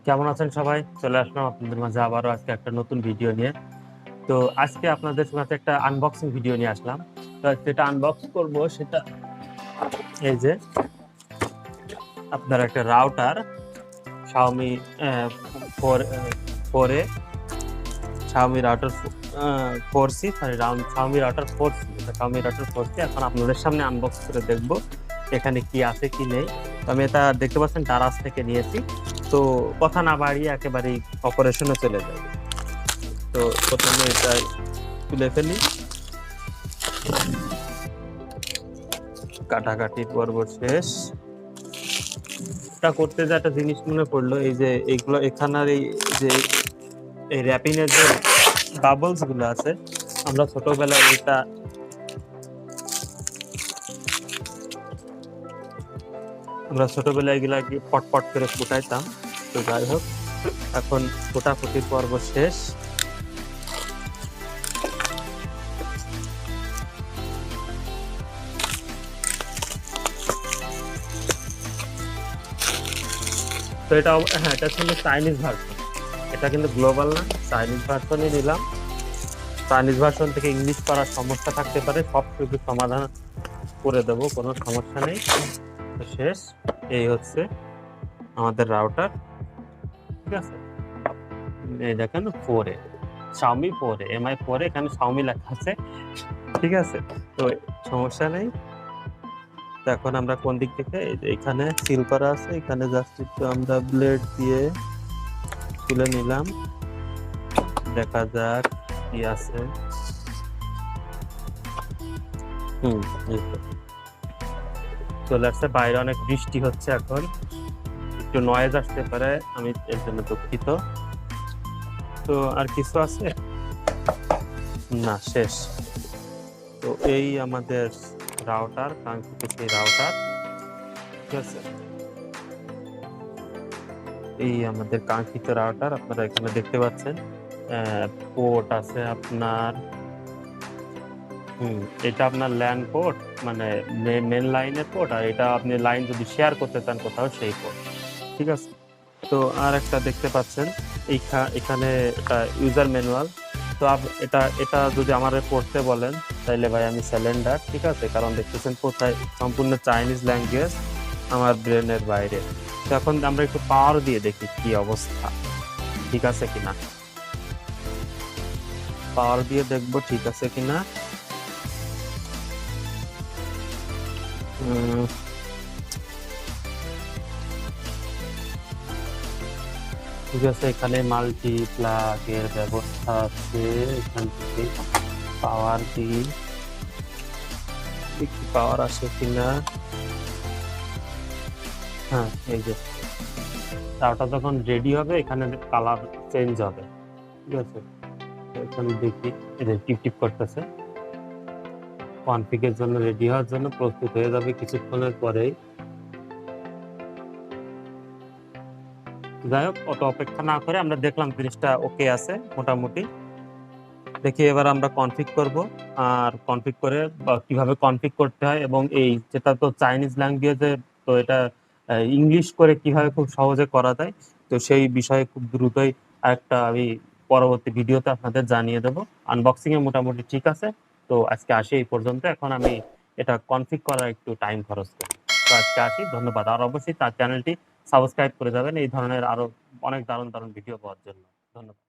কেমন আছেন সবাই? চলে আসলাম আপনাদের মাঝে আবারও আজকে একটা নতুন ভিডিও নিয়ে। তো আজকে আপনাদের সাথে একটা আনবক্সিং ভিডিও নিয়ে আসলাম। তো যেটা আনবক্স করব সেটা এই যে আপনার একটা router Xiaomi 4 4A Xiaomi router 4C Xiaomi router 4C Xiaomi router 4C এখন আপনাদের সামনে আনবক্স করে দেখব এখানে কি আছে কি নেই। তো আমি এটা দেখতে পাচ্ছেন দারাজ থেকে নিয়েছি। তো কথা না বাড়িয়ে একেবারেই অপারেশনে চলে যাব। তো প্রথমে এটা তুলে ফেলি, কাটাকাটি পর্ব শেষ। এটা করতে যে একটা জিনিস মনে পড়লো, এই যে এইগুলো এখানের এই যে এই র্যাপিং এর যে বাবলস গুলো আছে, আমরা ছোটবেলায় এগুলা কি পটপট করে ফুটাইতাম। তো যাই হোক, এখন ফোটাফুটি পর্ব শেষ। তো এটা হ্যাঁ, এটা ছিল চাইনিজ ভার্সন, এটা কিন্তু গ্লোবাল না, চাইনিজ ভার্সনই নিলাম। চাইনিজ ভার্সন থেকে ইংলিশ করার সমস্যা থাকতে পারে, সব কিছু সমাধান করে দেবো, কোনো সমস্যা নেই। তো শেষ, এই হচ্ছে আমাদের রাউটার। ঠিক আছে, এই দেখেন 4A Xiaomi 4A MI 4A, এখানে Xiaomi লেখা আছে। ঠিক আছে, তো সমস্যা নেই। তো এখন আমরা কোন দিক থেকে, এখানে সিল করা আছে, এখানে জাস্ট একটু আমরা ব্লেড দিয়ে তুলে নিলাম, দেখা যাক কি আছে। এই তো চলে আসছে। বাইরে অনেক বৃষ্টি হচ্ছে, এখন একটু নয়েজ আসতে পারে, আমি এর জন্য দুঃখিত। তো আর কিছু আছে না, শেষ। তো এই আমাদের রাউটার, কাঙ্ক্ষিত সেই রাউটার। ঠিক আছে, এই আমাদের কাঙ্ক্ষিত রাউটার আপনারা এখানে দেখতে পাচ্ছেন। পোর্ট আছে আপনার, এটা আপনার ল্যান পোর্ট, মানে মেন লাইনের পোর্ট, আর এটা আপনি লাইন যদি শেয়ার করতে চান কোথাও, সেই পোর্ট। ঠিক আছে, তো আর একটা দেখতে পাচ্ছেন এখানে এটা ইউজার ম্যানুয়াল। তো এটা এটা যদি আমার পড়তে বলেন তাইলে ভাই আমি স্যালেন্ডার। ঠিক আছে, কারণ দেখতেছেন কোথায় সম্পূর্ণ চাইনিজ ল্যাঙ্গুয়েজ, আমার ব্রেনের বাইরে। তো এখন আমরা একটু পাওয়ার দিয়ে দেখি কি অবস্থা, ঠিক আছে কিনা। পাওয়ার দিয়ে দেখবো ঠিক আছে কিনা। ঠিক আছে, এখানে মাল্টি প্লাগ এর ব্যবস্থা আছে, এখান থেকে পাওয়ার দিই, একটু পাওয়ার আসে কিনা। হ্যাঁ, এই যে তারটা যখন রেডি হবে এখানে কালার চেঞ্জ হবে। ঠিক আছে, এখন দেখি, এই যে টিপ টিপ করতেছে, কনফিগের জন্য রেডি হওয়ার জন্য প্রস্তুত হয়ে যাবে কিছুক্ষণের পরেই। যাই হোক, অত অপেক্ষা না করে আমরা দেখলাম জিনিসটা ওকে আছে মোটামুটি। দেখি এবার আমরা কনফিগ করব, আর কনফিগ করে কিভাবে কনফিগ করতে হয়, এবং এই যেটা তো চাইনিজ ল্যাঙ্গুয়েজে, তো এটা ইংলিশ করে কিভাবে খুব সহজে করা যায়, তো সেই বিষয়ে খুব দ্রুতই আরেকটা আমি পরবর্তী ভিডিওতে আপনাদের জানিয়ে দেবো। আনবক্সিং এ মোটামুটি ঠিক আছে। তো আজকে আসি এই পর্যন্ত, এখন আমি এটা কনফিগ করার একটু টাইম খরচ করি। তো আজকে আসি, ধন্যবাদ। আর অবশ্যই তার চ্যানেলটি সাবস্ক্রাইব করে যাবেন এই ধরনের আরো অনেক দারুণ দারুণ ভিডিও পাওয়ার জন্য। ধন্যবাদ।